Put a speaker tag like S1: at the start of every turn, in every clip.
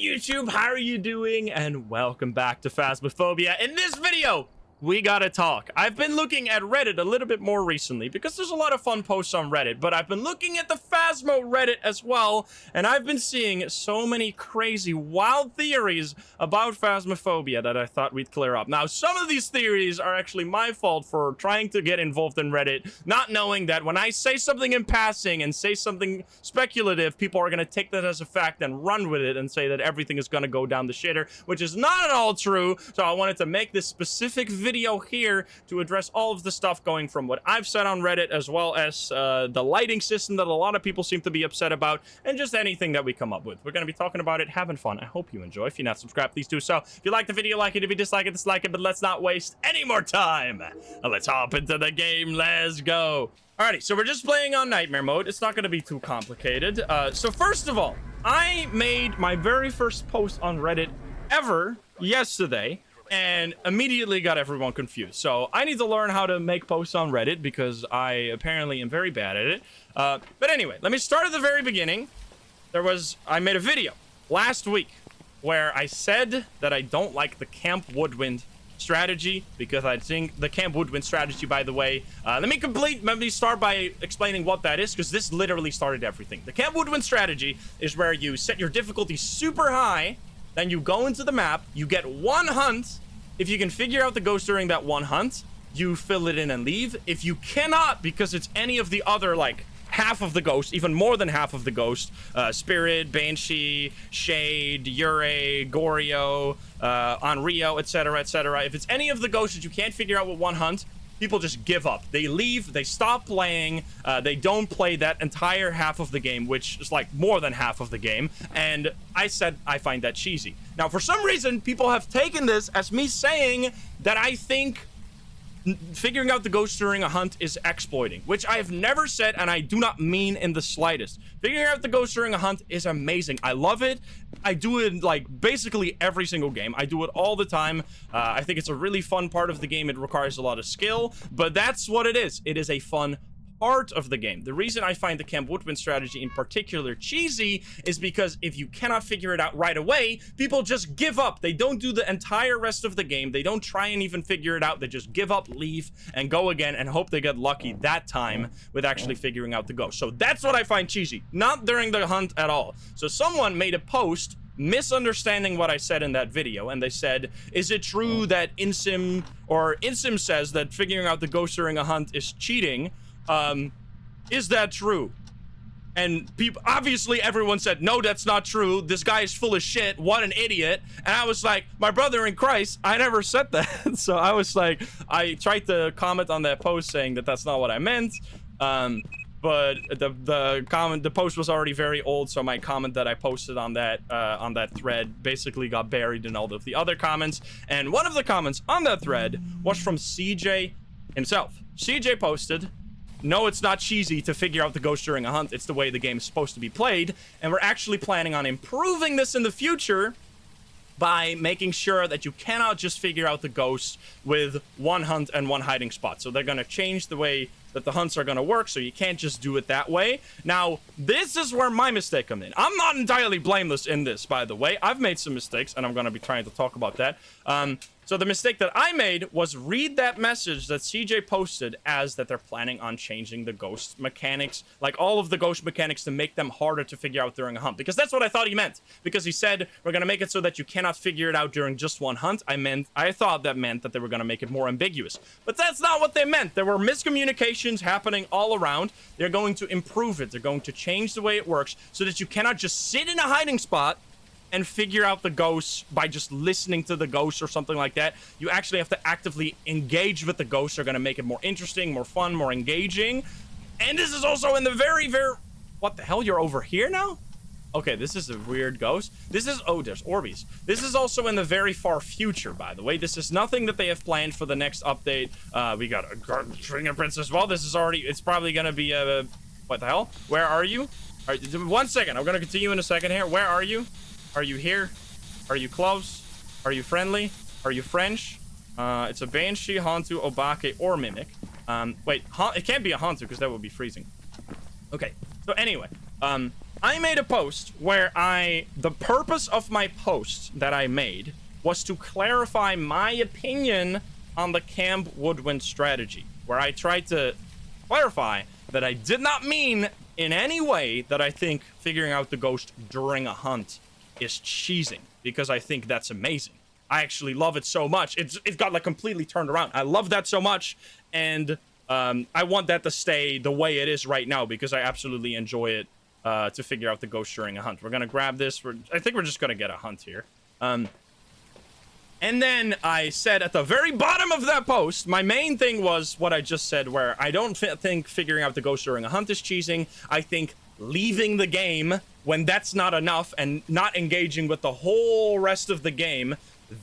S1: YouTube, how are you doing? And welcome back to Phasmophobia. In this video, we gotta talk. I've been looking at Reddit a little bit more recently because there's a lot of fun posts on Reddit, but I've been looking at the Phasmo Reddit as well, and I've been seeing so many crazy, wild theories about Phasmophobia that I thought we'd clear up. Now, some of these theories are actually my fault for trying to get involved in Reddit, not knowing that when I say something in passing and say something speculative, people are gonna take that as a fact and run with it and say that everything is gonna go down the shitter, which is not at all true. So I wanted to make this specific video here to address all of the stuff going from what I've said on Reddit, as well as the lighting system that a lot of people seem to be upset about, and just anything that we come up with. We're going to be talking about it, having fun. I hope you enjoy. If you're not subscribed, please do so. If you like the video, like it. If you dislike it, dislike it. But let's not waste any more time. Let's hop into the game. Let's go. Alrighty, so we're just playing on nightmare mode. It's not going to be too complicated. So first of all, I made my very first post on Reddit ever yesterday, and immediately got everyone confused. So I need to learn how to make posts on Reddit because I apparently am very bad at it. But anyway, let me start at the very beginning. I made a video last week where I said that I don't like the Camp Woodwind strategy because I think the Camp Woodwind strategy, by the way, let me start by explaining what that is, because this literally started everything. The Camp Woodwind strategy is where you set your difficulty super high, then you go into the map, you get one hunt. If you can figure out the ghost during that one hunt, you fill it in and leave. If you cannot, because it's any of the other, like, half of the ghost, even more than half of the ghost, Spirit, Banshee, Shade, Yurei, Goryo, Onryo, etc., etc. If it's any of the ghosts that you can't figure out with one hunt, people just give up. They leave, they stop playing, they don't play that entire half of the game, which is like more than half of the game, and I said I find that cheesy. Now, for some reason, people have taken this as me saying that I think figuring out the ghost during a hunt is exploiting, which I have never said, and I do not mean in the slightest. Figuring out the ghost during a hunt is amazing. I love it. I do it like basically every single game. I do it all the time. I think it's a really fun part of the game. It requires a lot of skill, but that's what it is. It is a fun part of the game. The reason I find the Camp Woodwind strategy in particular cheesy is because if you cannot figure it out right away, people just give up. They don't do the entire rest of the game. They don't try and even figure it out. They just give up, leave, and go again and hope they get lucky that time with actually figuring out the ghost. So that's what I find cheesy, not during the hunt at all. So someone made a post misunderstanding what I said in that video, and they said, is it true that Insim says that figuring out the ghost during a hunt is cheating? Is that true? And people, obviously everyone said, no, that's not true. This guy is full of shit. What an idiot. And I was like, my brother in Christ, I never said that. So I was like, I tried to comment on that post saying that that's not what I meant. But the post was already very old, so my comment that I posted on that thread basically got buried in all of the other comments. And one of the comments on that thread was from CJ himself. CJ posted, no, it's not cheesy to figure out the ghost during a hunt. It's the way the game is supposed to be played. And we're actually planning on improving this in the future by making sure that you cannot just figure out the ghost with one hunt and one hiding spot. So they're going to change the way that the hunts are going to work, so you can't just do it that way. Now, this is where my mistake comes in. I'm not entirely blameless in this, by the way. I've made some mistakes, and I'm going to be trying to talk about that. So the mistake that I made was read that message that CJ posted as that they're planning on changing the ghost mechanics, like all of the ghost mechanics, to make them harder to figure out during a hunt. Because that's what I thought he meant. Because he said, we're going to make it so that you cannot figure it out during just one hunt. I thought that meant that they were going to make it more ambiguous. But that's not what they meant. There were miscommunications happening all around. They're going to improve it. They're going to change the way it works so that you cannot just sit in a hiding spot and figure out the ghosts by just listening to the ghosts or something like that. You actually have to actively engage with the ghosts. They're going to make it more interesting, more fun, more engaging. And this is also in the very... What the hell? You're over here now? Okay, this is a weird ghost. This is... Oh, there's Orbeez. This is also in the very far future, by the way. This is nothing that they have planned for the next update. We got a fingerprints as well. This is already... It's probably going to be a... What the hell? Where are you? 1 second. I'm going to continue in a second here. Where are you? Are you here? Are you close? Are you friendly? Are you French? It's a Banshee, Hantu, Obake, or Mimic. Wait, it can't be a Hantu because that would be freezing. Okay, so anyway, I made a post where the purpose of my post that I made was to clarify my opinion on the Camp Woodwind strategy, where I tried to clarify that I did not mean in any way that I think figuring out the ghost during a hunt is cheesing, because I think that's amazing. I actually love it so much. It's got like completely turned around. I love that so much, and I want that to stay the way it is right now because I absolutely enjoy it to figure out the ghost during a hunt. We're gonna grab this. I think we're just gonna get a hunt here. And then I said at the very bottom of that post, my main thing was what I just said, where I don't think figuring out the ghost during a hunt is cheesing. I think leaving the game when that's not enough and not engaging with the whole rest of the game,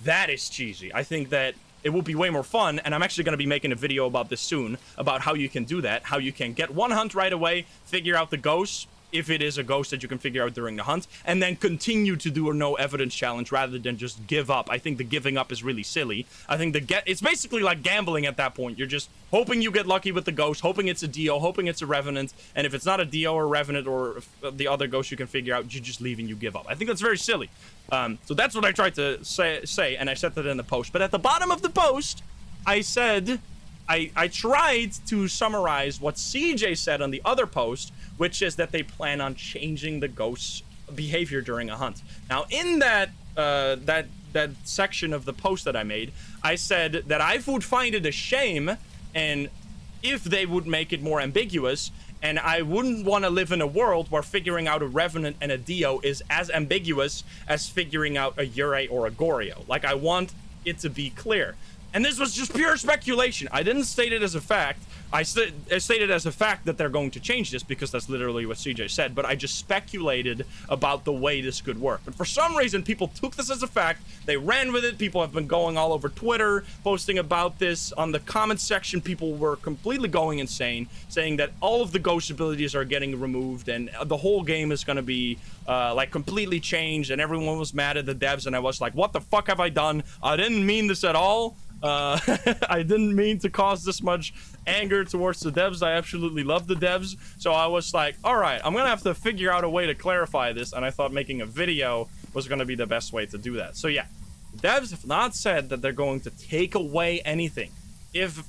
S1: that is cheesy. I think that it will be way more fun, and I'm actually going to be making a video about this soon, about how you can do that, how you can get one hunt right away, figure out the ghost, if it is a ghost that you can figure out during the hunt, and then continue to do a no evidence challenge rather than just give up. I think the giving up is really silly. I think it's basically like gambling at that point. You're just hoping you get lucky with the ghost, hoping it's a Dio, hoping it's a Revenant, and if it's not a Dio or Revenant or the other ghost you can figure out, you just leave and you give up. I think that's very silly. So that's what I tried to say, and I said that in the post. But at the bottom of the post, I said, I tried to summarize what CJ said on the other post, which is that they plan on changing the ghost's behavior during a hunt. Now, in that that section of the post that I made, I said that I would find it a shame, and if they would make it more ambiguous, and I wouldn't want to live in a world where figuring out a Revenant and a Dio is as ambiguous as figuring out a Yurei or a Goryo. Like, I want it to be clear. And this was just pure speculation. I didn't state it as a fact. I stated as a fact that they're going to change this because that's literally what CJ said, but I just speculated about the way this could work. But for some reason, people took this as a fact. They ran with it. People have been going all over Twitter, posting about this. On the comments section, people were completely going insane, saying that all of the ghost abilities are getting removed and the whole game is going to be like completely changed, and everyone was mad at the devs, and I was like, what the fuck have I done? I didn't mean this at all. I didn't mean to cause this much anger towards the devs. I absolutely love the devs. So I was like, all right, I'm gonna have to figure out a way to clarify this, and I thought making a video was gonna be the best way to do that. So yeah, the devs have not said that they're going to take away anything. If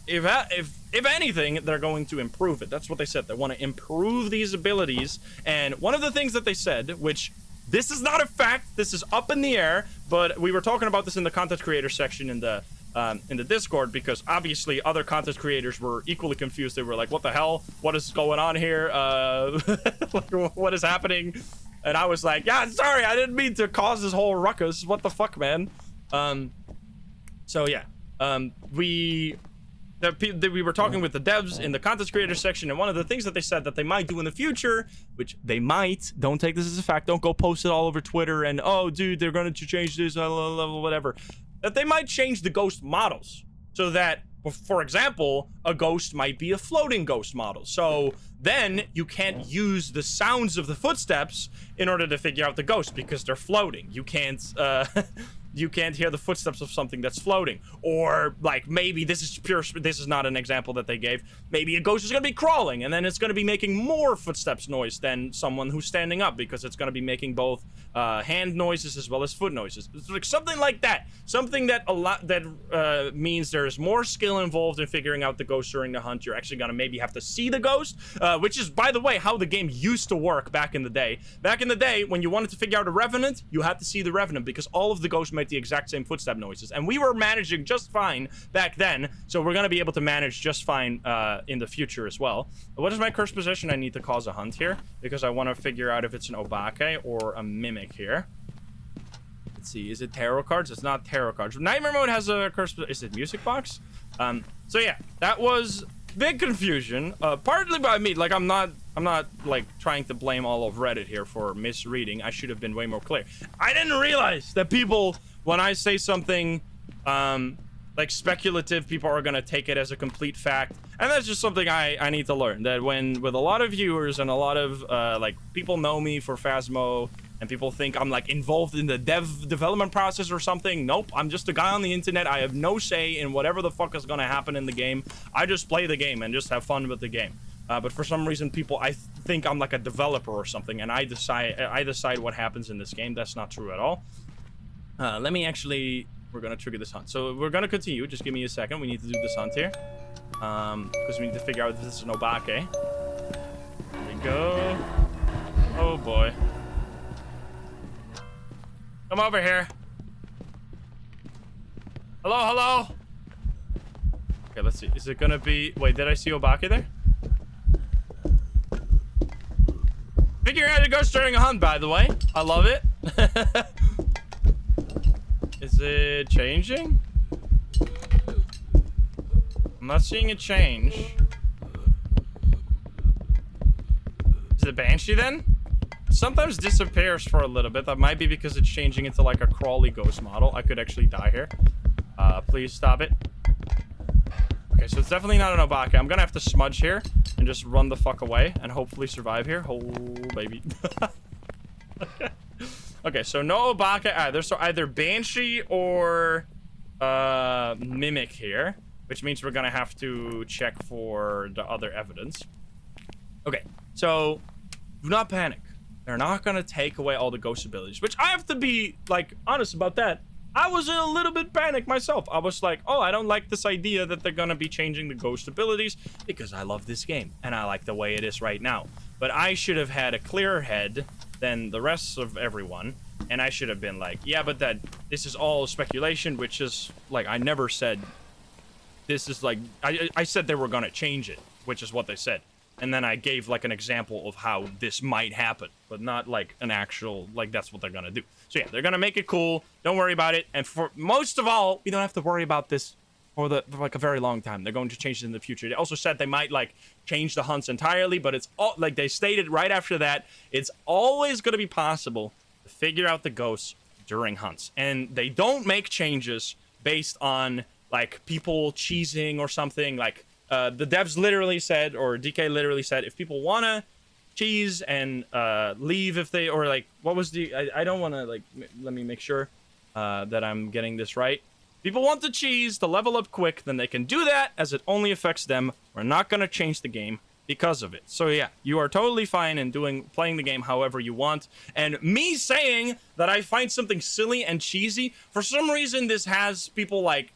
S1: anything, they're going to improve it. That's what they said. They want to improve these abilities. And one of the things that they said, which this is not a fact, this is up in the air, but we were talking about this in the content creator section in the Discord, because obviously other content creators were equally confused. They were like, what the hell? What is going on here? Like, what is happening? And I was like, yeah, sorry, I didn't mean to cause this whole ruckus. What the fuck, man? So yeah, we were talking with the devs in the content creator section, and one of the things that they said that they might do in the future, which they might, don't take this as a fact, don't go post it all over Twitter and, oh, dude, they're going to change this, whatever, that they might change the ghost models so that, for example, a ghost might be a floating ghost model. So then you can't use the sounds of the footsteps in order to figure out the ghost because they're floating. You can't you can't hear the footsteps of something that's floating. Or like, maybe this is not an example that they gave. Maybe a ghost is going to be crawling and then it's going to be making more footsteps noise than someone who's standing up, because it's going to be making both hand noises as well as foot noises. It's like something like that. Something that means there's more skill involved in figuring out the ghost during the hunt. You're actually going to maybe have to see the ghost, which is, by the way, how the game used to work back in the day. Back in the day, when you wanted to figure out a Revenant, you had to see the Revenant because all of the ghosts make the exact same footstep noises, and we were managing just fine back then, so we're going to be able to manage just fine in the future as well. What is my curse position? I need to cause a hunt here because I want to figure out if it's an Obake or a Mimic here. Let's see, is it tarot cards? It's not tarot cards. Nightmare Mode has a curse. Is it Music Box? So yeah, that was big confusion, partly by me. Like, I'm not like trying to blame all of Reddit here for misreading. I should have been way more clear. I didn't realize that people, when I say something like speculative, people are gonna take it as a complete fact, and that's just something I need to learn. That with a lot of viewers and a lot of like people know me for Phasmo, and people think I'm like involved in the development process or something. Nope, I'm just a guy on the internet. I have no say in whatever the fuck is gonna happen in the game. I just play the game and just have fun with the game. But for some reason, people, I think I'm like a developer or something, and I decide what happens in this game. That's not true at all. Let me actually, we're gonna trigger this hunt. So we're gonna continue. Just give me a second. We need to do this hunt here, because we need to figure out if this is an obake. Here we go. Oh boy. Come over here. Hello, hello. Okay, let's see. Is it gonna be? Wait, did I see obake there? Figuring out to go during a hunt, by the way. I love it. Is it changing? I'm not seeing it change. Is it Banshee then? Sometimes disappears for a little bit. That might be because it's changing into like a crawly ghost model. I could actually die here. Please stop it. Okay, so it's definitely not an obake. I'm gonna have to smudge here and just run the fuck away and hopefully survive here. Oh, baby. Okay, so no obake either. So either Banshee or Mimic here, which means we're gonna have to check for the other evidence. Okay, so do not panic. They're not gonna take away all the ghost abilities, which I have to be like honest about that. I was in a little bit panicked myself. I was like, oh, I don't like this idea that they're gonna be changing the ghost abilities because I love this game and I like the way it is right now. But I should have had a clearer head than the rest of everyone, and I should have been like, yeah, but this is all speculation, which is like, I never said this is like, I said they were gonna change it, which is what they said. And then I gave like an example of how this might happen, but not like an actual, like that's what they're gonna do. So yeah, they're gonna make it cool. Don't worry about it. And for most of all, we don't have to worry about this for like a very long time. They're going to change it in the future. They also said they might like change the hunts entirely, but it's all like they stated right after that, it's always gonna be possible to figure out the ghosts during hunts. And they don't make changes based on like people cheesing or something. Like the devs literally said, or DK literally said, if people wanna cheese and leave if they, or like, what was the, I don't want to like, let me make sure that I'm getting this right. People want to cheese to level up quick, then they can do that as it only affects them. We're not going to change the game because of it. So yeah, you are totally fine in playing the game however you want. And me saying that I find something silly and cheesy, for some reason this has people like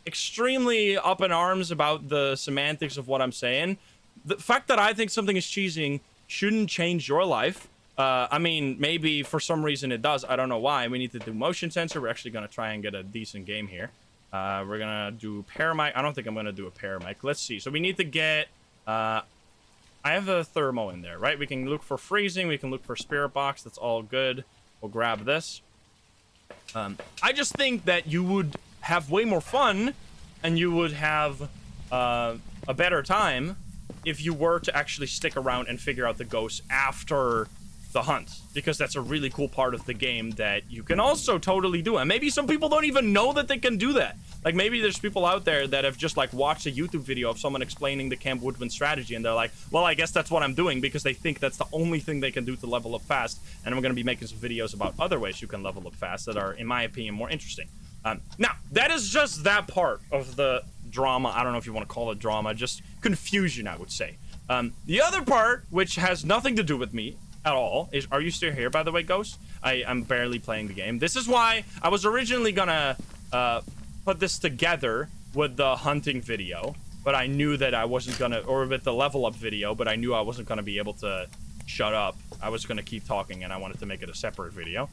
S1: extremely up in arms about the semantics of what I'm saying. The fact that I think something is cheesing shouldn't change your life. I mean, maybe for some reason it does. I don't know why. We need to do motion sensor. We're actually going to try and get a decent game here. We're going to do paramic. I don't think I'm going to do a paramic. Let's see. So we need to get... I have a thermo in there, right? We can look for freezing. We can look for spirit box. That's all good. We'll grab this. I just think that you would have way more fun and you would have a better time if you were to actually stick around and figure out the ghosts after the hunt, because that's a really cool part of the game that you can also totally do. And maybe some people don't even know that they can do that. Like maybe there's people out there that have just like watched a YouTube video of someone explaining the Camp Woodman strategy and they're like, well, I guess that's what I'm doing, because they think that's the only thing they can do to level up fast. And I'm going to be making some videos about other ways you can level up fast that are, in my opinion, more interesting. Now, that is just that part of the drama. I don't know if you want to call it drama, just confusion, I would say. The other part, which has nothing to do with me at all, is, are you still here, by the way, Ghost? I'm barely playing the game. This is why I was originally gonna put this together with the hunting video, but I knew that I wasn't gonna, or with the level up video, but I knew I wasn't gonna be able to shut up. I was gonna keep talking and I wanted to make it a separate video.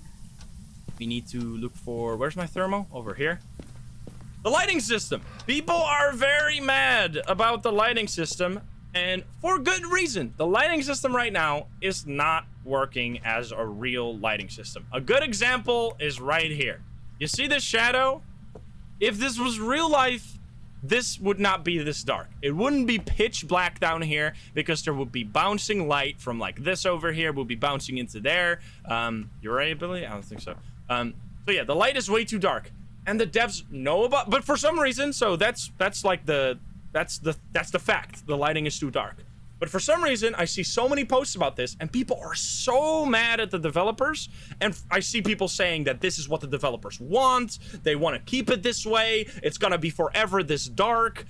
S1: We need to look for, where's my thermo? Over here. The lighting system. People are very mad about the lighting system, and for good reason. The lighting system right now is not working as a real lighting system. A good example is right here. You see this shadow? If this was real life, this would not be this dark. It wouldn't be pitch black down here, because there would be bouncing light from like this over here, would be bouncing into there. Your ability? I don't think so. So yeah, the light is way too dark, and the devs know about, but for some reason, so that's like that's the fact. The lighting is too dark. But for some reason, I see so many posts about this, and people are so mad at the developers. And I see people saying that this is what the developers want. They want to keep it this way. It's gonna be forever this dark.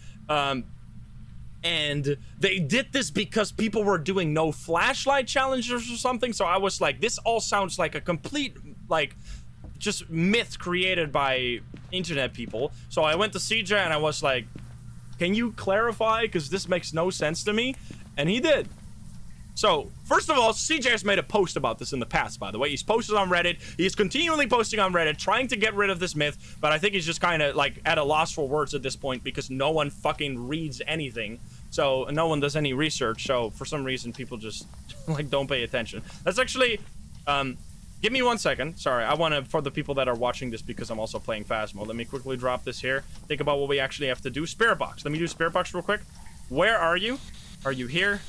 S1: And they did this because people were doing no flashlight challenges or something. So I was like, this all sounds like a complete, like, just myth created by internet people. So I went to CJ and I was like, can you clarify? Because this makes no sense to me. And he did. So, first of all, CJ has made a post about this in the past, by the way. He's posted on Reddit. He's continually posting on Reddit, trying to get rid of this myth. But I think he's just kind of, like, at a loss for words at this point because no one fucking reads anything. So, no one does any research. So, for some reason, people just, like, don't pay attention. That's actually, give me 1 second. Sorry, I want to, for the people that are watching this because I'm also playing Phasmo, let me quickly drop this here. Think about what we actually have to do. Spirit box. Let me do spirit box real quick. Where are you? Are you here?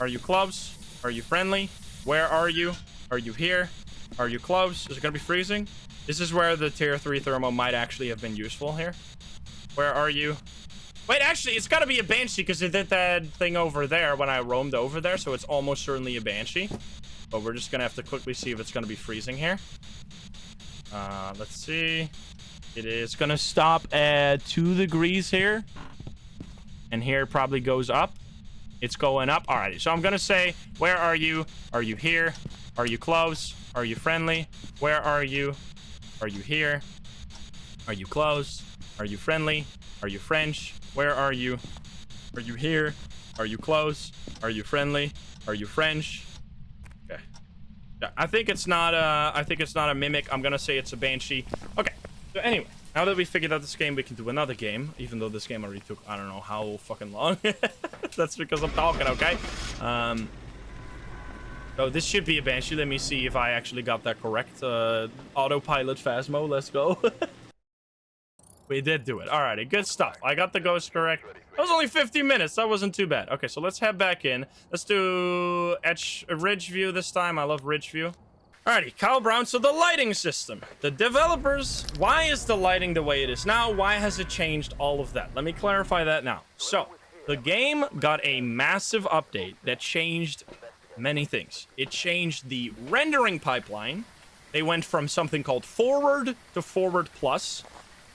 S1: Are you close? Are you friendly? Where are you? Are you here? Are you close? Is it gonna be freezing? This is where the tier 3 thermo might actually have been useful here. Where are you? Wait, actually, it's gotta be a banshee because it did that thing over there when I roamed over there, so it's almost certainly a banshee. But we're just gonna have to quickly see if it's gonna be freezing here. Let's see. It is gonna stop at 2 degrees here. And here it probably goes up. It's going up. Alrighty, so I'm gonna say, where are you? Are you here? Are you close? Are you friendly? Where are you? Are you here? Are you close? Are you friendly? Are you French? Where are you? Are you here? Are you close? Are you friendly? Are you French? Okay. Yeah, I think it's not a mimic. I'm gonna say it's a banshee. Okay. So anyway, now that we figured out this game, we can do another game, even though this game already took, I don't know how fucking long. That's because I'm talking, okay? So this should be a banshee. Let me see if I actually got that correct. Autopilot Phasmo, let's go. We did do it. Alrighty, good stuff. I got the ghost correct. That was only 15 minutes. That wasn't too bad. Okay, so let's head back in. Let's do Ridge View this time. I love Ridge View. Alrighty, Kyle Brown. So the lighting system. The developers, why is the lighting the way it is now? Why has it changed all of that? Let me clarify that now. So, the game got a massive update that changed many things. It changed the rendering pipeline. They went from something called Forward to Forward Plus.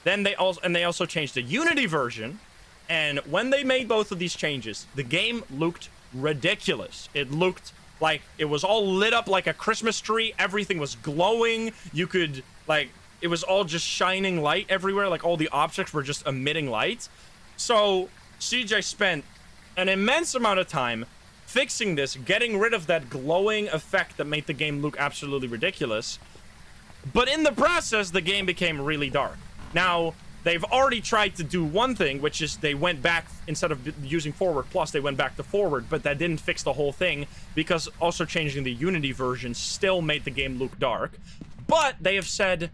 S1: Then they also changed the Unity version. And when they made both of these changes, the game looked ridiculous. It looked like it was all lit up like a Christmas tree. Everything was glowing. You could, like, it was all just shining light everywhere. Like, all the objects were just emitting light. So, CJ spent an immense amount of time fixing this, getting rid of that glowing effect that made the game look absolutely ridiculous. But in the process, the game became really dark. Now, they've already tried to do one thing, which is they went back, instead of using Forward Plus, they went back to Forward, but that didn't fix the whole thing, because also changing the Unity version still made the game look dark. But they have said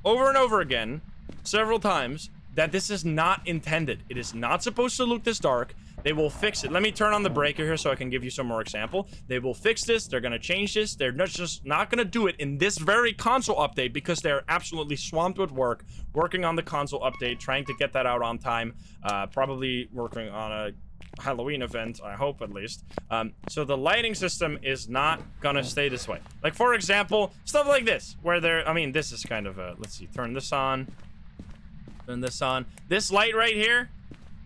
S1: over and over again, several times, that this is not intended. It is not supposed to look this dark. They will fix it. Let me turn on the breaker here so I can give you some more example. They will fix this. They're going to change this. They're just not going to do it in this very console update because they're absolutely swamped with work, working on the console update, trying to get that out on time, probably working on a Halloween event, I hope at least. So the lighting system is not going to stay this way. Like, for example, stuff like this, where they're, I mean, this is kind of a, let's see, turn this on. Turn this on. This light right here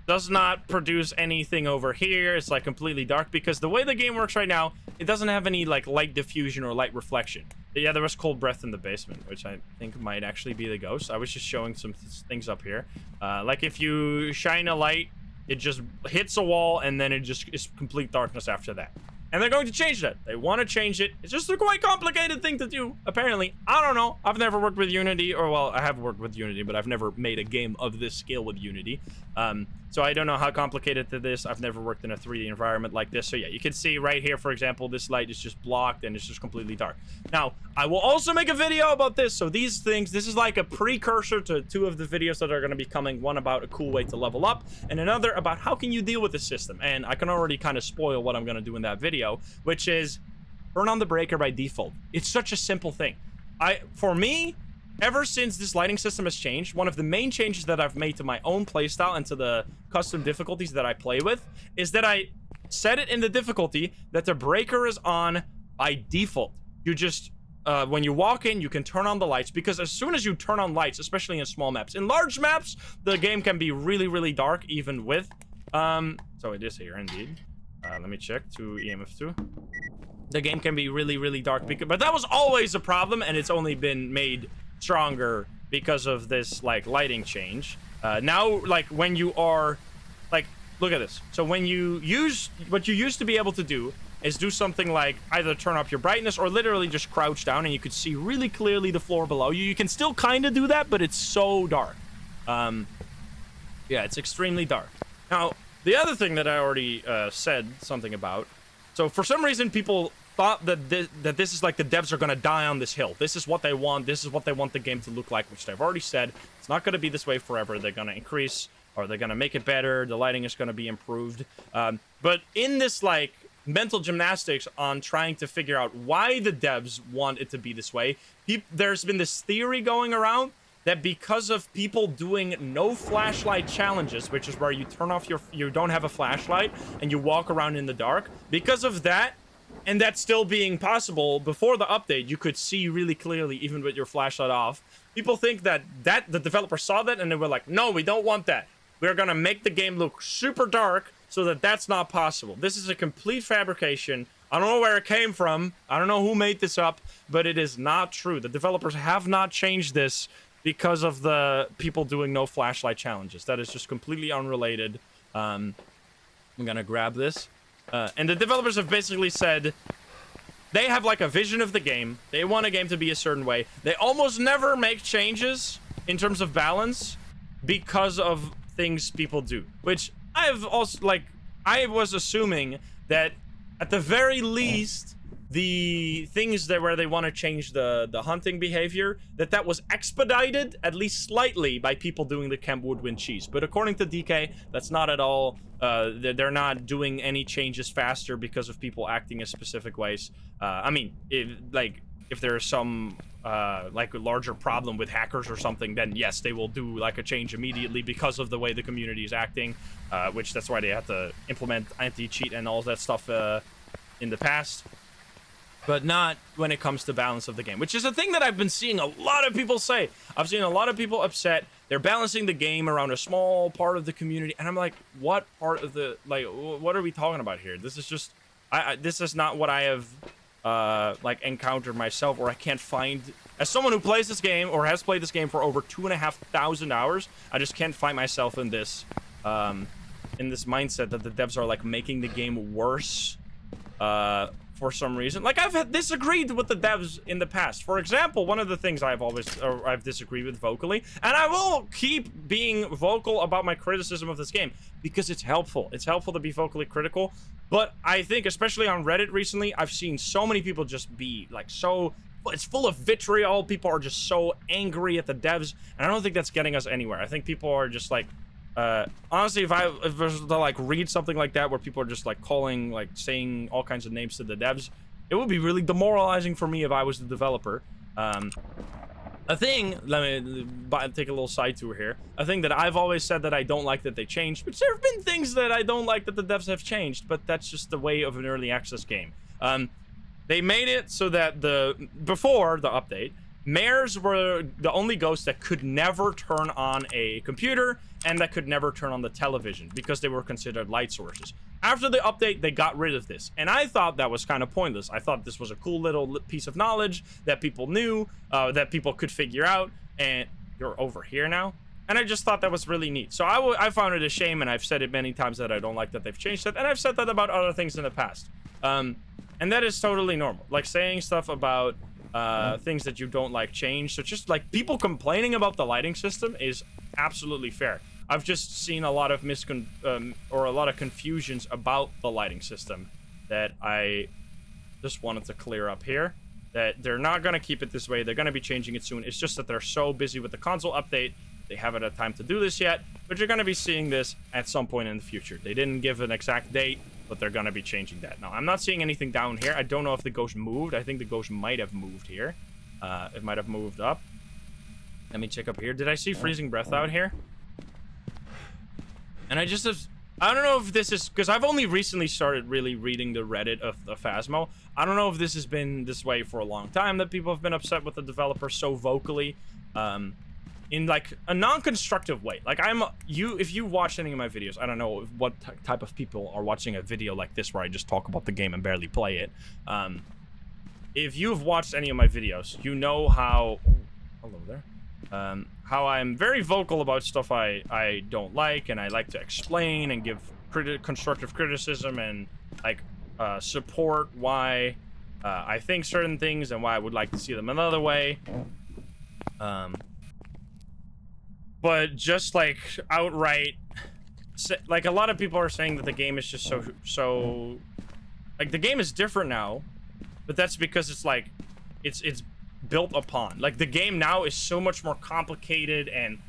S1: does not produce anything over here. It's like completely dark because the way the game works right now, it doesn't have any like light diffusion or light reflection. Yeah, there was cold breath in the basement, which I think might actually be the ghost. I was just showing some things up here. Like if you shine a light, it just hits a wall and then it just is complete darkness after that. And they're going to change that. They want to change it. It's just a quite complicated thing to do, apparently. I don't know. I've never worked with Unity, or well, I have worked with Unity, but I've never made a game of this scale with Unity. So I don't know how complicated it is. I've never worked in a 3D environment like this. So yeah, you can see right here, for example, this light is just blocked and it's just completely dark. Now, I will also make a video about this. So these things, this is like a precursor to 2 of the videos that are going to be coming. One about a cool way to level up, and another about how can you deal with the system. And I can already kind of spoil what I'm going to do in that video, which is turn on the breaker by default. It's such a simple thing. For me, ever since this lighting system has changed, one of the main changes that I've made to my own playstyle and to the custom difficulties that I play with is that I set it in the difficulty that the breaker is on by default. You just, when you walk in, you can turn on the lights, because as soon as you turn on lights, especially in small maps, in large maps, the game can be really, really dark, even with So it is here indeed. Let me check to EMF2. The game can be really, really dark, but that was always a problem, and it's only been made stronger because of this like lighting change. Now, like when you are, like, look at this. So when you use what you used to be able to do is do something like either turn up your brightness or literally just crouch down, and you could see really clearly the floor below you. You can still kind of do that, but it's so dark. Yeah, it's extremely dark. Now, the other thing that I already said something about, so for some reason people thought that this is like the devs are going to die on this hill. This is what they want. This is what they want the game to look like, which they've already said. It's not going to be this way forever. They're going to increase, or they're going to make it better. The lighting is going to be improved. But in this like mental gymnastics on trying to figure out why the devs want it to be this way, there's been this theory going around that because of people doing no flashlight challenges, which is where you turn off you don't have a flashlight and you walk around in the dark, because of that, and that still being possible before the update, you could see really clearly even with your flashlight off. People think that the developer saw that and they were like, no, we don't want that. We're gonna make the game look super dark so that that's not possible. This is a complete fabrication. I don't know where it came from. I don't know who made this up, but it is not true. The developers have not changed this because of the people doing no flashlight challenges. That is just completely unrelated. I'm gonna grab this. And the developers have basically said they have like a vision of the game. They want a game to be a certain way. They almost never make changes in terms of balance because of things people do. Which I've also, like, I was assuming that at the very least, the things that where they want to change the hunting behavior, that was expedited at least slightly by people doing the Camp Woodwind cheese. But according to DK, that's not at all. They're not doing any changes faster because of people acting in specific ways. I mean, if there's some like a larger problem with hackers or something, then yes, they will do like a change immediately because of the way the community is acting, which that's why they had to implement anti-cheat and all that stuff in the past. But not when it comes to balance of the game, which is a thing that I've been seeing a lot of people say. I've seen a lot of people upset. They're balancing the game around a small part of the community, and I'm like, what part of the, like, what are we talking about here? This is just, this is not what I have, like, encountered myself, or I can't find, as someone who plays this game, or has played this game for over 2,500 hours, I just can't find myself in this mindset that the devs are, like, making the game worse, for some reason. Like, I've disagreed with the devs in the past. For example, one of the things I've disagreed with vocally, and I will keep being vocal about my criticism of this game because it's helpful. It's helpful to be vocally critical, but I think especially on Reddit recently, I've seen so many people just be like it's full of vitriol. People are just so angry at the devs, and I don't think that's getting us anywhere. I think people are just like, honestly, if I was to like read something like that where people are just like calling, like saying all kinds of names to the devs, it would be really demoralizing for me if I was the developer. A thing, let me take a little side tour here. A thing that I've always said that I don't like that they changed, which there have been things that I don't like that the devs have changed, but that's just the way of an early access game. They made it so that before the update, mares were the only ghosts that could never turn on a computer and that could never turn on the television because they were considered light sources. After the update, they got rid of this, and I thought that was kind of pointless. I thought this was a cool little piece of knowledge that people knew, that people could figure out, and you're over here now. And I just thought that was really neat. So I found it a shame, and I've said it many times that I don't like that they've changed it, and I've said that about other things in the past. And that is totally normal. Like saying stuff about things that you don't like change. So just like people complaining about the lighting system is absolutely fair. I've just seen a lot of or a lot of confusions about the lighting system that I just wanted to clear up here. That they're not going to keep it this way. They're going to be changing it soon. It's just that they're so busy with the console update. They haven't had time to do this yet, but you're going to be seeing this at some point in the future. They didn't give an exact date, but they're going to be changing that. Now, I'm not seeing anything down here. I don't know if the ghost moved. I think the ghost might have moved here. It might have moved up. Let me check up here. Did I see freezing breath out here? And I don't know if this is, because I've only recently started really reading the Reddit of the Phasmo. I don't know if this has been this way for a long time, that people have been upset with the developer so vocally. in like a non-constructive way. Like if you watch any of my videos, I don't know what type of people are watching a video like this where I just talk about the game and barely play it. If you've watched any of my videos, you know how, hello there, how I'm very vocal about stuff I don't like, and I like to explain and give constructive criticism and like support why I think certain things and why I would like to see them another way. But just like outright, like a lot of people are saying that the game is just so like the game is different now, but that's because it's like it's built upon, like the game now is so much more complicated and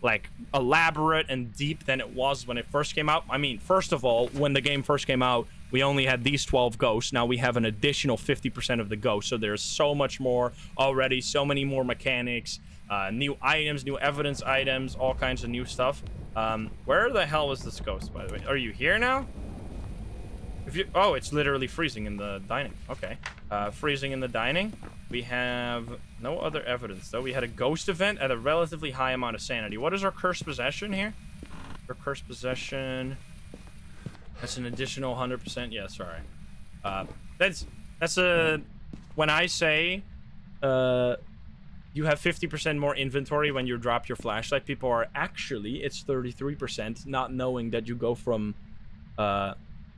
S1: like elaborate and deep than it was when it first came out. I mean, first of all, when the game first came out, we only had these 12 ghosts. Now we have an additional 50% of the ghosts, so there's so much more already, so many more mechanics, new items, new evidence items, all kinds of new stuff. Where the hell is this ghost, by the way? Are you here now? Oh, it's literally freezing in the dining. Okay. Freezing in the dining. We have no other evidence, though. We had a ghost event at a relatively high amount of sanity. What is our cursed possession here? Our cursed possession... That's an additional 100%. Yeah, sorry. That's a... When I say you have 50% more inventory when you drop your flashlight, people are actually, it's 33%, not knowing that you go from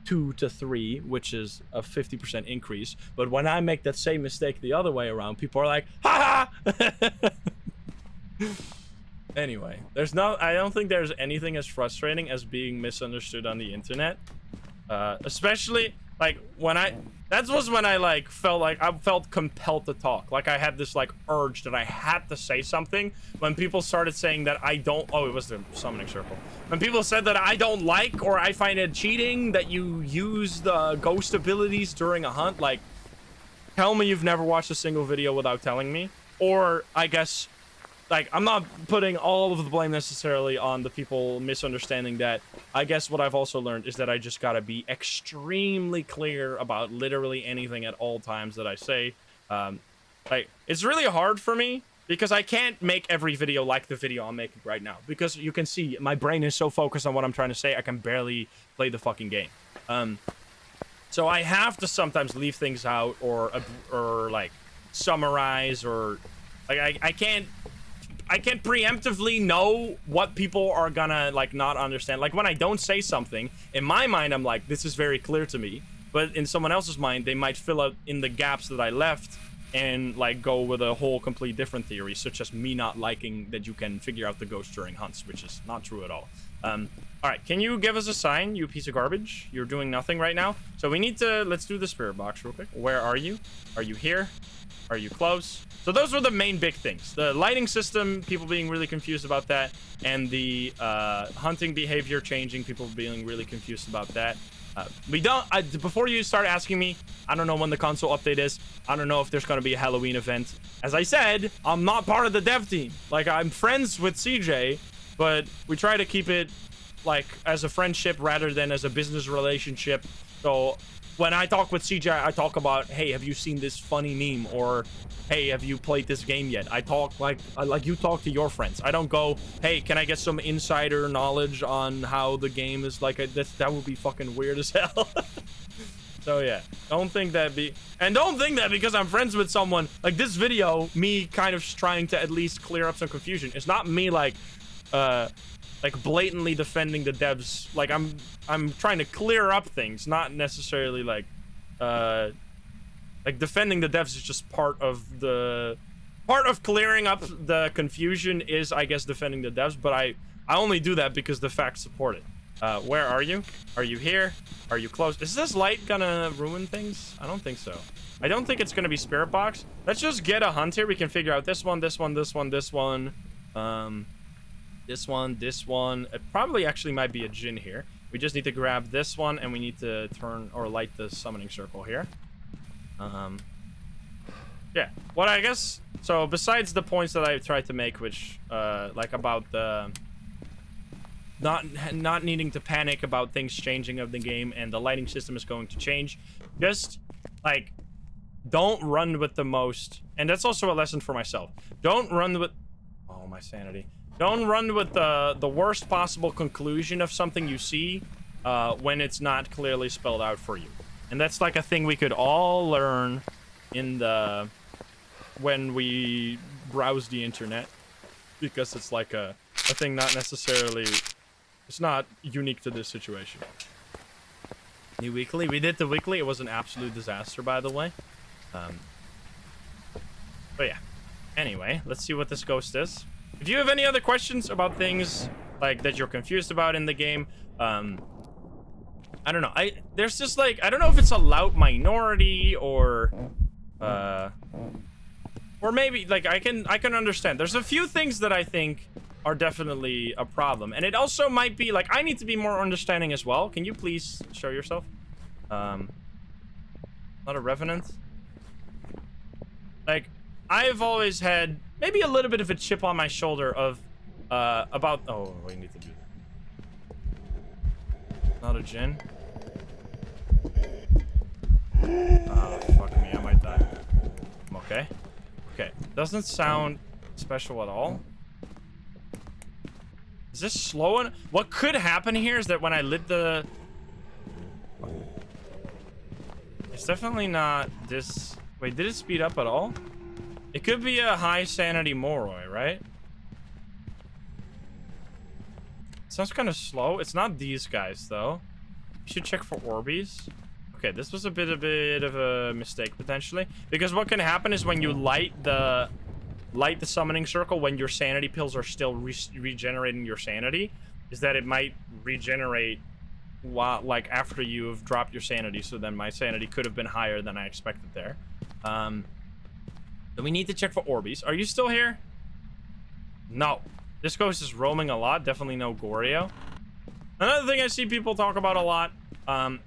S1: 2 to 3, which is a 50% increase. But when I make that same mistake the other way around, people are like, ha ha! Anyway, I don't think there's anything as frustrating as being misunderstood on the internet. Especially like that was when I like felt compelled to talk. Like I had this like urge that I had to say something when people started saying that I don't, oh, it was the summoning circle. When people said that I don't like, or I find it cheating that you use the ghost abilities during a hunt, like tell me you've never watched a single video without telling me. Or I guess, like, I'm not putting all of the blame necessarily on the people misunderstanding that. I guess what I've also learned is that I just gotta be extremely clear about literally anything at all times that I say. Like, it's really hard for me because I can't make every video like the video I'm making right now. Because you can see, my brain is so focused on what I'm trying to say, I can barely play the fucking game. So I have to sometimes leave things out or like, summarize or... Like, I can't preemptively know what people are gonna, like, not understand. Like, when I don't say something, in my mind, I'm like, this is very clear to me. But in someone else's mind, they might fill out in the gaps that I left and, like, go with a whole complete different theory, such as me not liking that you can figure out the ghost during hunts, which is not true at all. Alright, can you give us a sign, you piece of garbage? You're doing nothing right now. So we need to, let's do the spirit box real quick. Where are you? Are you here? Are you close? So those were the main big things. The lighting system, people being really confused about that, and the hunting behavior changing, people being really confused about that. Before you start asking me, I don't know when the console update is. I don't know if there's going to be a Halloween event. As I said, I'm not part of the dev team. Like, I'm friends with CJ, but we try to keep it, like, as a friendship rather than as a business relationship. So when I talk with CJ, I talk about, hey, have you seen this funny meme? Or, hey, have you played this game yet? I talk like you talk to your friends. I don't go, hey, can I get some insider knowledge on how the game is like? That would be fucking weird as hell. So yeah, don't think that because I'm friends with someone, like this video, me kind of trying to at least clear up some confusion. It's not me like blatantly defending the devs. Like I'm trying to clear up things, not necessarily like defending the devs is just part of clearing up the confusion is, I guess, defending the devs, but I only do that because the facts support it. Where are you? Are you here? Are you close? Is this light gonna ruin things? I don't think so. I don't think it's gonna be spirit box. Let's just get a hunt here. We can figure out this one, this one, this one, this one. This one, this one. It probably actually might be a djinn here. We just need to grab this one, and we need to turn or light the summoning circle here. Yeah. What I guess... So, besides the points that I tried to make, which, like, about the... Not needing to panic about things changing of the game, and the lighting system is going to change. Just, like, don't run with the most... And that's also a lesson for myself. Don't run with... Oh, my sanity. Don't run with the worst possible conclusion of something you see when it's not clearly spelled out for you. And that's like a thing we could all learn in the... when we browse the internet. Because it's like a thing not necessarily... It's not unique to this situation. New weekly? We did the weekly. It was an absolute disaster, by the way. But yeah. Anyway, let's see what this ghost is. If you have any other questions about things like that you're confused about in the game, I don't know. There's just like, I don't know if it's a loud minority or maybe like I can understand. There's a few things that I think are definitely a problem, and it also might be like I need to be more understanding as well. Can you please show yourself? Not a revenant. Like I've always had maybe a little bit of a chip on my shoulder of about... Oh, we need to do that. Not a djinn. Oh, fuck me, I might die. I'm okay. Okay, doesn't sound special at all. Is this slow? What could happen here is that when I lit the... It's definitely not this... Wait, did it speed up at all? It could be a high sanity Moroi, right? Sounds kind of slow. It's not these guys, though. You should check for Orbeez. Okay, this was a bit of a mistake, potentially. Because what can happen is when you light the summoning circle, when your sanity pills are still regenerating your sanity, is that it might regenerate while, like, after you've dropped your sanity. So then my sanity could have been higher than I expected there. Then we need to check for Orbeez. Are you still here? No. This ghost is roaming a lot. Definitely no Goryo. Another thing I see people talk about a lot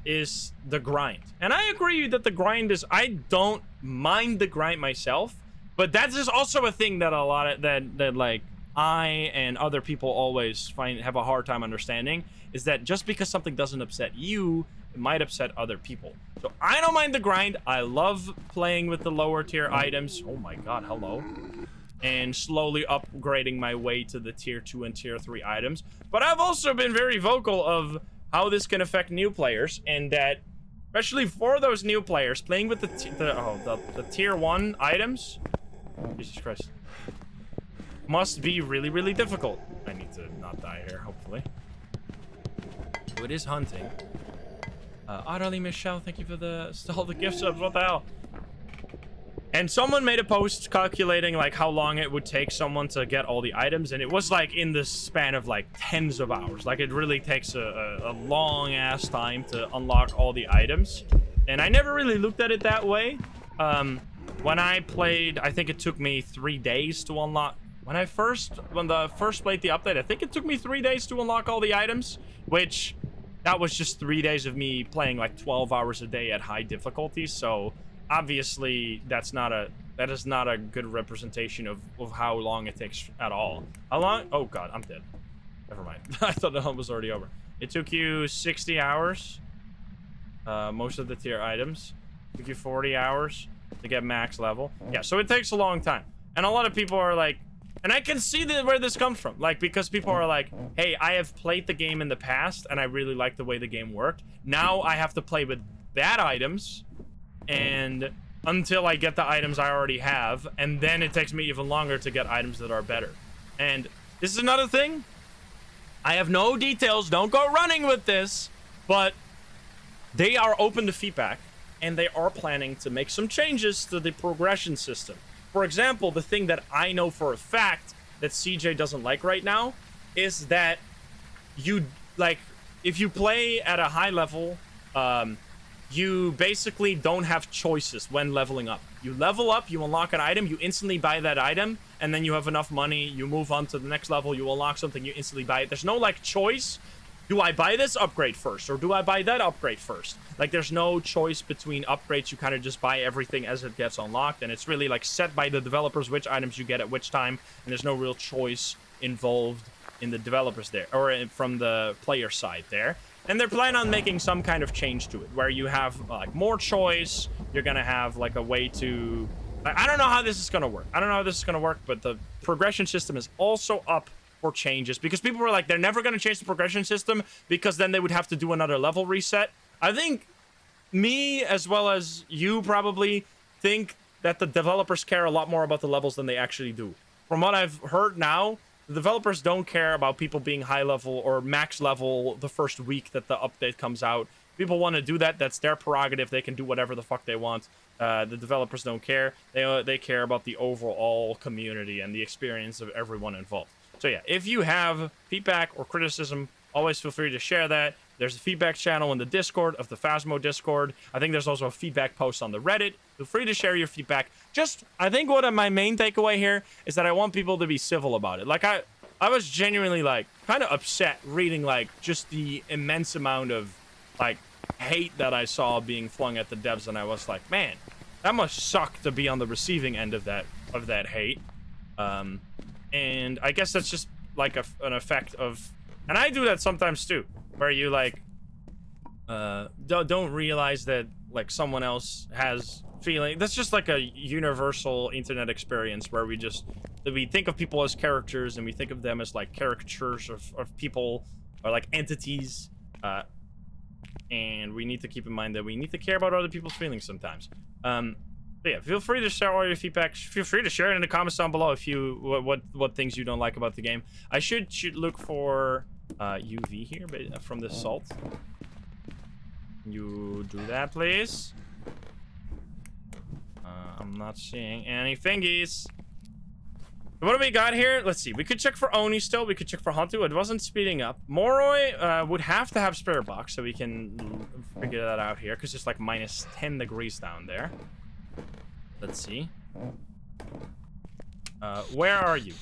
S1: is the grind. And I agree that the grind is... I don't mind the grind myself, but that is also a thing that a lot of... that like, I and other people always have a hard time understanding, is that just because something doesn't upset you, it might upset other people. So I don't mind the grind. I love playing with the lower tier items. Oh my god, hello. And slowly upgrading my way to the tier 2 and tier 3 items. But I've also been very vocal of how this can affect new players, and that, especially for those new players, playing with the tier 1 items, Jesus Christ, must be really, really difficult. I need to not die here, hopefully. So it is hunting. Utterly Michelle, thank you for all the gift subs. What the hell? And someone made a post calculating like how long it would take someone to get all the items, and it was like in the span of like tens of hours. Like it really takes a long ass time to unlock all the items. And I never really looked at it that way. When I played, I think it took me 3 days to unlock. When the first played the update, I think it took me 3 days to unlock all the items, which that was just 3 days of me playing like 12 hours a day at high difficulty. So obviously that is not a good representation of how long it takes at all. How long? Oh god, I'm dead. Never mind. I thought the hunt was already over. It took you 60 hours. Most of the tier items. It took you 40 hours to get max level. Yeah, so it takes a long time. And a lot of people are like, and I can see where this comes from. Like, because people are like, hey, I have played the game in the past and I really like the way the game worked. Now I have to play with bad items, and until I get the items I already have, and then it takes me even longer to get items that are better. And this is another thing. I have no details. Don't go running with this, but they are open to feedback, and they are planning to make some changes to the progression system. For example, the thing that I know for a fact that CJ doesn't like right now is that you, like, if you play at a high level, you basically don't have choices when leveling up. You level up, you unlock an item, you instantly buy that item, and then you have enough money, you move on to the next level, you unlock something, you instantly buy it. There's no, like, choice. Do I buy this upgrade first, or do I buy that upgrade first? Like, there's no choice between upgrades. You kind of just buy everything as it gets unlocked, and it's really, like, set by the developers which items you get at which time, and there's no real choice involved in the developers there, or from the player side there. And they're planning on making some kind of change to it, where you have, like, more choice. You're gonna have, like, a way to I don't know how this is going to work. I don't know how this is going to work, but the progression system is also up for changes because people were like, they're never going to change the progression system because then they would have to do another level reset. I think me, as well as you, probably think that the developers care a lot more about the levels than they actually do. From what I've heard now, the developers don't care about people being high level or max level the first week that the update comes out. People want to do that. That's their prerogative. They can do whatever the fuck they want. The developers don't care. They care about the overall community and the experience of everyone involved. So yeah, if you have feedback or criticism, always feel free to share that. There's a feedback channel in the Discord of the Phasmo Discord. I think there's also a feedback post on the Reddit. Feel free to share your feedback. I think what my main takeaway here is that I want people to be civil about it. Like, I was genuinely, like, kind of upset reading, like, just the immense amount of, like, hate that I saw being flung at the devs, and I was like, man, that must suck to be on the receiving end of that hate. And I guess that's just, like, an effect of... And I do that sometimes, too. Where you, like, don't realize that, like, someone else has feeling. That's just, like, a universal internet experience where we think of people as characters and we think of them as, like, caricatures of people or, like, entities. And we need to keep in mind that we need to care about other people's feelings sometimes. But yeah, feel free to share all your feedback. Feel free to share it in the comments down below if you what things you don't like about the game. I should look for UV here, but from the salt. You do that, please. I'm not seeing any fingies. What do we got here? Let's see. We could check for Oni still. We could check for Hantu. It wasn't speeding up. Moroi would have to have Spirit Box, so we can figure that out here, because it's like minus 10 degrees down there. Let's see. Where are you?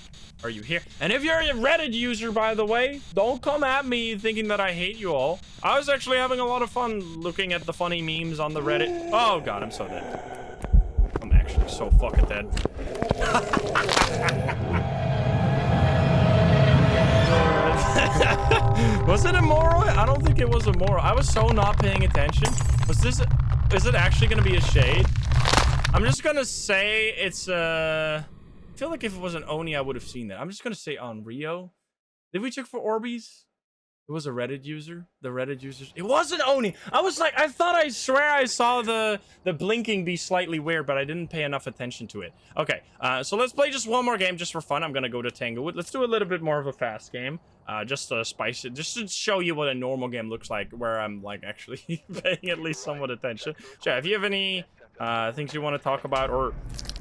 S1: Are you here? And if you're a Reddit user, by the way, don't come at me thinking that I hate you all. I was actually having a lot of fun looking at the funny memes on the Reddit. Oh god, I'm so dead. I'm actually so fucking dead. Was it a Moroi? I don't think it was a Moroi. I was so not paying attention. Is it actually gonna be a shade? I'm just gonna say it's I feel like if it was an Oni, I would have seen that. I'm just gonna say on Rio. Did we check for Orbeez? It was a Reddit user. The Reddit users. It wasn't Oni. I was like, I swear I saw the blinking be slightly weird, but I didn't pay enough attention to it. Okay, so let's play just one more game just for fun. I'm gonna go to Tanglewood. Let's do a little bit more of a fast game. Just to spice it, just to show you what a normal game looks like, where I'm like actually paying at least somewhat attention. So yeah, if you have any things you want to talk about, or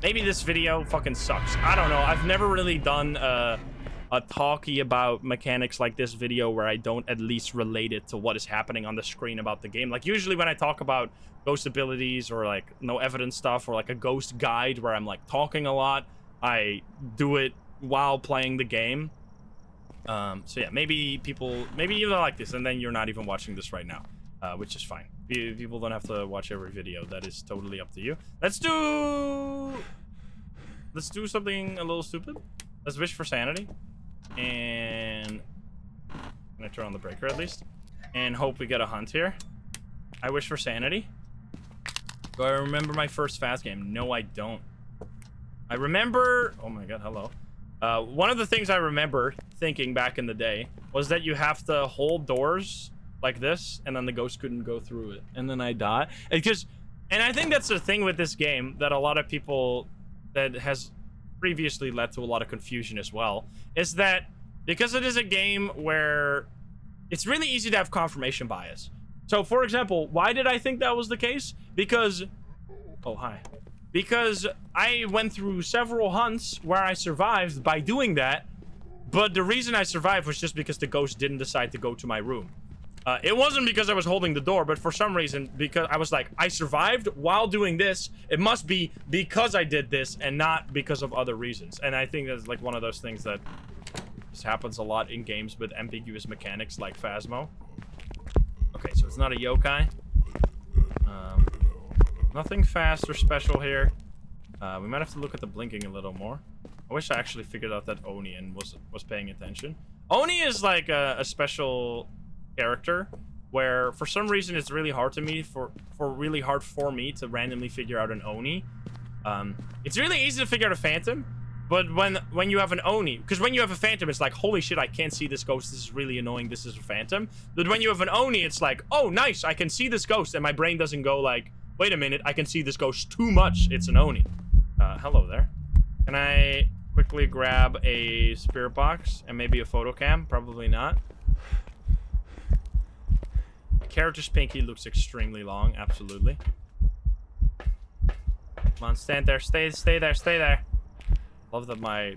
S1: maybe this video fucking sucks. I don't know. I've never really done a talky about mechanics like this video where I don't at least relate it to what is happening on the screen about the game. Like usually when I talk about ghost abilities or like no evidence stuff or like a ghost guide where I'm like talking a lot, I do it while playing the game. So yeah, maybe you don't like this and then you're not even watching this right now, which is fine. People don't have to watch every video. That is totally up to you. Let's do something a little stupid. Let's wish for sanity. And I'm gonna turn on the breaker at least. And hope we get a hunt here. I wish for sanity. Do I remember my first fast game? No, I don't. I remember... Oh my god, hello. One of the things I remember thinking back in the day was that you have to hold doors like this, and then the ghost couldn't go through it. And then I die. And I think that's the thing with this game that a lot of people... that has previously led to a lot of confusion as well, is that because it is a game where it's really easy to have confirmation bias. So for example, why did I think that was the case? Because because I went through several hunts where I survived by doing that, but the reason I survived was just because the ghost didn't decide to go to my room. It wasn't because I was holding the door, but for some reason, because I was like, I survived while doing this, it must be because I did this and not because of other reasons. And I think that's like one of those things that just happens a lot in games with ambiguous mechanics like Phasmo. Okay, so it's not a yokai. Nothing fast or special here. We might have to look at the blinking a little more. I wish I actually figured out that Oni and was paying attention. Oni is like a special character where for some reason it's really hard to me really hard for me to randomly figure out an Oni, It's really easy to figure out a phantom, but when you have an Oni, because when you have a phantom, it's like, holy shit, I can't see this ghost. This is really annoying. This is a phantom. But when you have an Oni, it's like, oh, nice, I can see this ghost, and my brain doesn't go like, wait a minute, I can see this ghost too much. It's an Oni. Hello there. Can I quickly grab a spirit box and maybe a photo cam? Probably not. The character's pinky looks extremely long. Absolutely. Come on, stand there. Stay there. Stay there. Love that my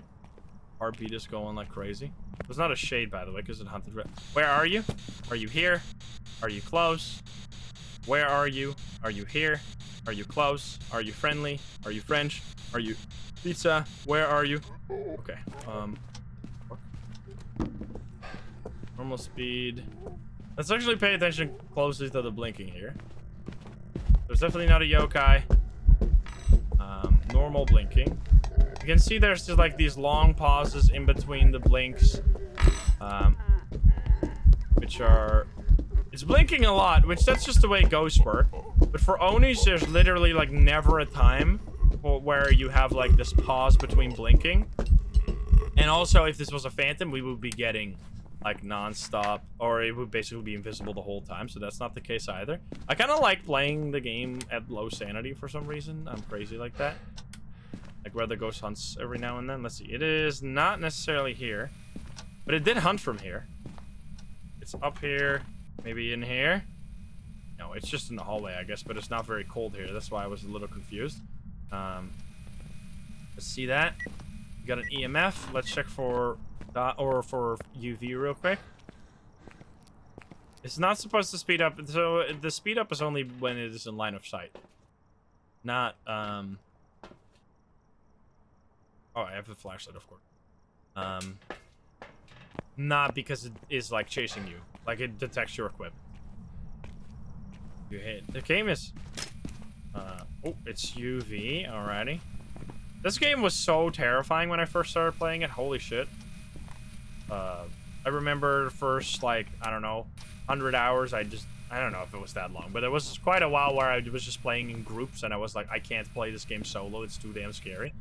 S1: heartbeat is going like crazy. There's not a shade, by the way, because it hunted red. Where are you? Are you here? Are you close? Where are you? Are you here? Are you close? Are you friendly? Are you French? Are you pizza? Where are you? Okay. Normal speed. Let's actually pay attention closely to the blinking here. There's definitely not a yokai. Normal blinking. You can see there's just like these long pauses in between the blinks, which are, it's blinking a lot, which that's just the way ghosts work. But for Onis, there's literally like never a time where you have like this pause between blinking. And also, if this was a phantom, we would be getting like non-stop, or it would basically be invisible the whole time, so that's not the case either. I kind of like playing the game at low sanity for some reason. I'm crazy like that. Like where the ghost hunts every now and then. Let's see. It is not necessarily here, but it did hunt from here. It's up here, maybe in here. No, it's just in the hallway, I guess, but it's not very cold here. That's why I was a little confused. Let's see that. We got an EMF. Let's check for for UV real quick. It's not supposed to speed up, so the speed up is only when it is in line of sight. Not oh, I have the flashlight, of course. Not because it is like chasing you, like it detects your equipment. You hit the game is oh, it's UV. Alrighty. This game was so terrifying when I first started playing it. Holy shit. I remember the first, like, I don't know, 100 hours, I don't know if it was that long, but it was quite a while where I was just playing in groups, and I was like, I can't play this game solo, it's too damn scary.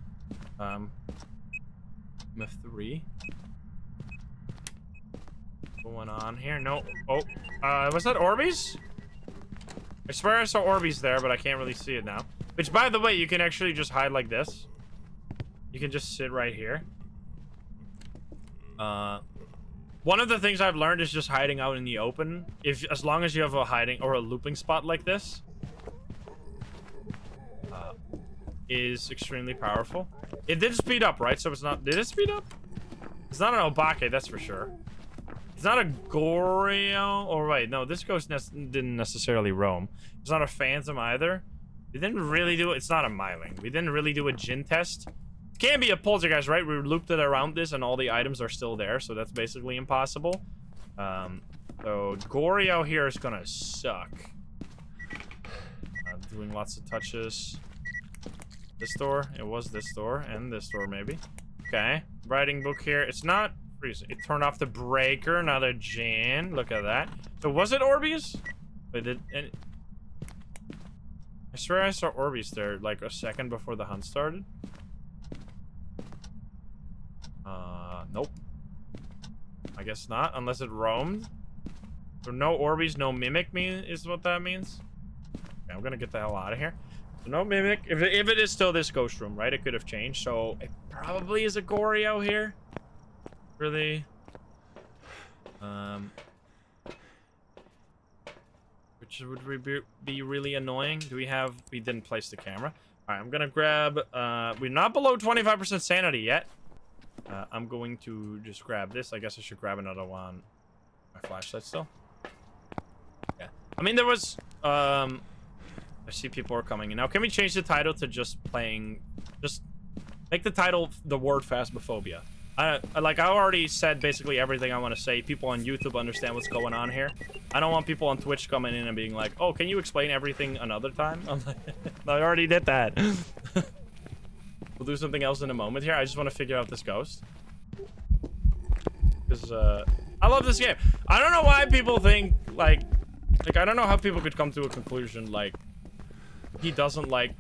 S1: Myth 3. Going on here? No. Oh, was that Orbeez? I swear I saw Orbeez there, but I can't really see it now. Which, by the way, you can actually just hide like this. You can just sit right here. One of the things I've learned is just hiding out in the open. As long as you have a hiding or a looping spot like this, is extremely powerful. It did speed up, right? So it's not. Did it speed up? It's not an Obake, that's for sure. It's not a Goryo. Or wait, no, this ghost didn't necessarily roam. It's not a Phantom either. We didn't really do it. It's not a Myling. We didn't really do a Jin test. Can't be a poltergeist, right? We looped it around this and all the items are still there, so that's basically impossible. So Goryo here is gonna suck. Doing lots of touches. This door, it was this door, and this door maybe. Okay, writing book here. It's not freezing. It turned off the breaker, not a Jan. Look at that. So was it Orbeez? Wait, I swear I saw Orbeez there like a second before the hunt started. Nope. I guess not, unless it roamed. So no Orbeez, no Mimic is what that means. Okay, I'm gonna get the hell out of here. So no Mimic. If it is still this ghost room, right? It could have changed. So it probably is a Goryo here. Really. Which would be really annoying. We didn't place the camera. All right, I'm gonna grab, we're not below 25% sanity yet. I'm going to just grab this. I guess I should grab another one. My flashlight still. Yeah. I mean, there was, I see people are coming in. Now, can we change the title to just make the title the word Phasmophobia? I already said basically everything I want to say. People on YouTube understand what's going on here. I don't want people on Twitch coming in and being like, oh, can you explain everything another time? I'm like, I already did that. We'll do something else in a moment here. I just want to figure out this ghost. Because, I love this game. I don't know why people think, like, I don't know how people could come to a conclusion, like, he doesn't like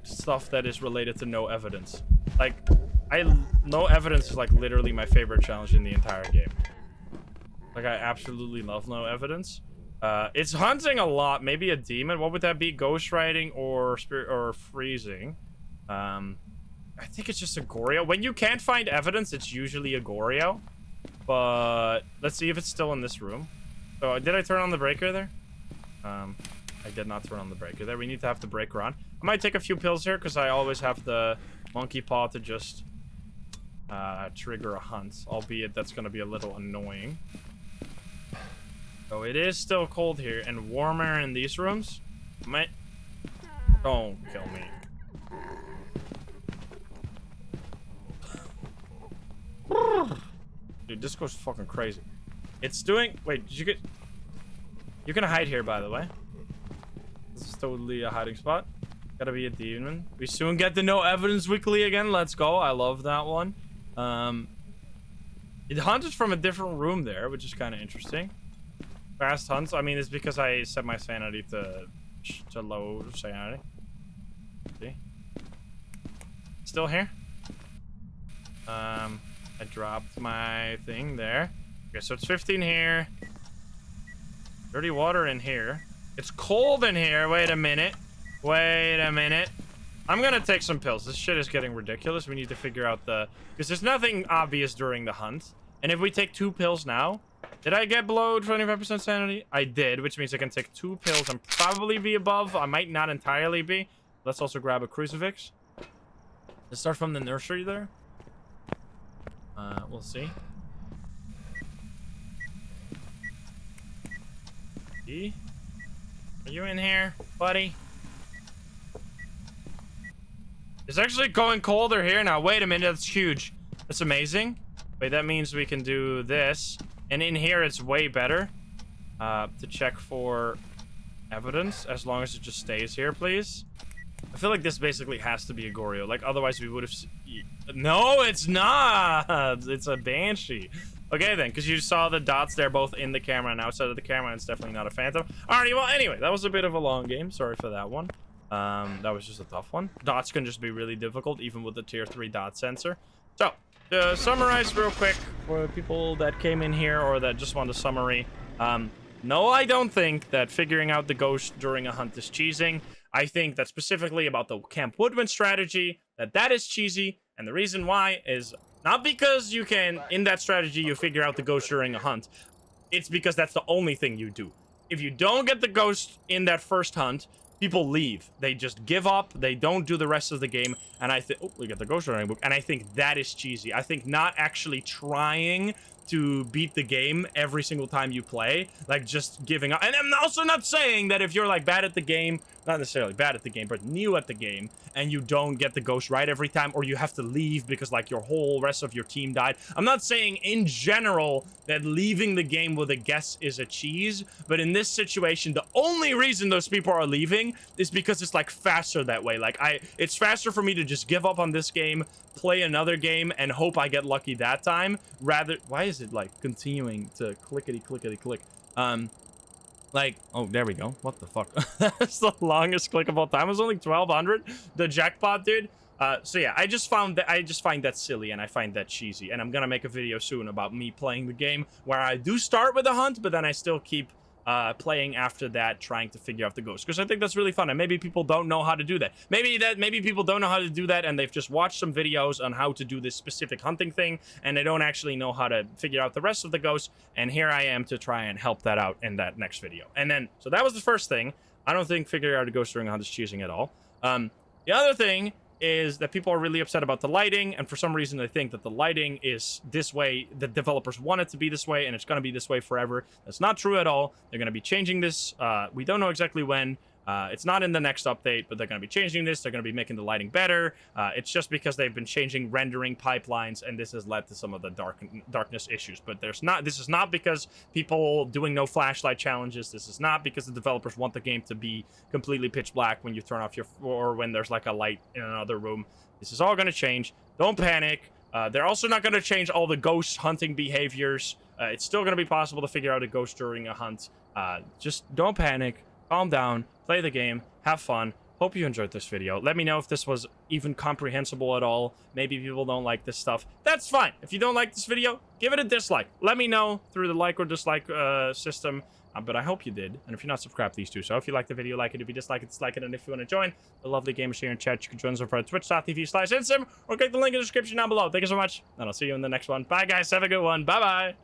S1: stuff that is related to no evidence. Like, no evidence is like literally my favorite challenge in the entire game. Like, I absolutely love no evidence. It's hunting a lot. Maybe a demon. What would that be? Ghost riding or spirit or freezing? I think it's just a Goryo. When you can't find evidence, it's usually a Goryo. But let's see if it's still in this room. So did I turn on the breaker there? I did not turn on the breaker there. We need to have the breaker on. I might take a few pills here because I always have the monkey paw to just trigger a hunt. Albeit that's going to be a little annoying. So it is still cold here and warmer in these rooms. Don't kill me. Dude, this goes fucking crazy. It's doing... Wait, did you get... You can hide here, by the way. This is totally a hiding spot. Gotta be a demon. We soon get the no evidence weekly again. Let's go. I love that one. It hunted from a different room there, which is kind of interesting. Fast hunts. I mean, it's because I set my sanity to low sanity. See? Still here? I dropped my thing there. Okay, so it's 15 here. Dirty water in here. It's cold in here. Wait a minute. Wait a minute. I'm gonna take some pills. This shit is getting ridiculous. We need to figure out because there's nothing obvious during the hunt. And if we take 2 pills now... Did I get below 25% sanity? I did, which means I can take 2 pills and probably be above. I might not entirely be. Let's also grab a crucifix. Let's start from the nursery there. We'll see. E? Are you in here, buddy? It's actually going colder here now. Wait a minute, that's huge. That's amazing. Wait, that means we can do this. And in here, it's way better to check for evidence, as long as it just stays here, please. I feel like this basically has to be a Goryo. Like, otherwise we would have... No, it's not! It's a Banshee. Okay, then, because you saw the dots there both in the camera and outside of the camera, and it's definitely not a Phantom. Alrighty, well, anyway, that was a bit of a long game. Sorry for that one. That was just a tough one. Dots can just be really difficult, even with the tier 3 dot sensor. So, to summarize real quick for people that came in here or that just want a summary, no, I don't think that figuring out the ghost during a hunt is cheesing. I think that specifically about the Camp Woodman strategy, that is cheesy, and the reason why is not because you can, in that strategy, you figure out the ghost during a hunt. It's because that's the only thing you do. If you don't get the ghost in that first hunt, people leave. They just give up. They don't do the rest of the game. And I think... Oh, we got the ghost running book. And I think that is cheesy. I think not actually trying to beat the game every single time you play, like just giving up. And I'm also not saying that if you're like bad at the game, not necessarily bad at the game, but new at the game, and you don't get the ghost right every time, or you have to leave because like your whole rest of your team died. I'm not saying in general that leaving the game with a guess is a cheese, but in this situation, the only reason those people are leaving is because it's like faster that way. Like it's faster for me to just give up on this game, play another game, and hope I get lucky that time, rather... Why is it like continuing to clickety click? Like, oh, there we go. What the fuck? That's the longest click of all time. It was only 1200. The jackpot, dude. So yeah, I just find that silly, and I find that cheesy. And I'm gonna make a video soon about me playing the game where I do start with a hunt, but then I still keep playing after that, trying to figure out the ghost, because I think that's really fun. And maybe people don't know how to do that. Maybe people don't know how to do that, and they've just watched some videos on how to do this specific hunting thing, and they don't actually know how to figure out the rest of the ghosts. And here I am to try and help that out in that next video. And then, so that was the first thing. I don't think figuring out a ghost during a hunt is cheesing at all. The other thing is that people are really upset about the lighting, and for some reason they think that the lighting is this way, the developers want it to be this way, and it's going to be this way forever. That's not true at all. They're going to be changing this. We don't know exactly when. It's not in the next update, but they're going to be changing this. They're going to be making the lighting better. It's just because they've been changing rendering pipelines, and this has led to some of the darkness issues. But this is not because people doing no flashlight challenges. This is not because the developers want the game to be completely pitch black when you turn off or when there's like a light in another room. This is all going to change. Don't panic. They're also not going to change all the ghost hunting behaviors. It's still going to be possible to figure out a ghost during a hunt. Just don't panic. Calm down, play the game, have fun, Hope you enjoyed this video. Let me know if this was even comprehensible at all. Maybe people don't like this stuff. That's fine. If you don't like this video, give it a dislike. Let me know through the like or dislike system. But I hope you did. And if you're not subscribed, please do so. If you like the video, like it. If you dislike it, dislike it. And if you want to join the lovely gamers here in chat, you can join us over at twitch.tv/insym or click the link in the description down below. Thank you so much. And I'll see you in the next one. Bye, guys. Have a good one. Bye-bye.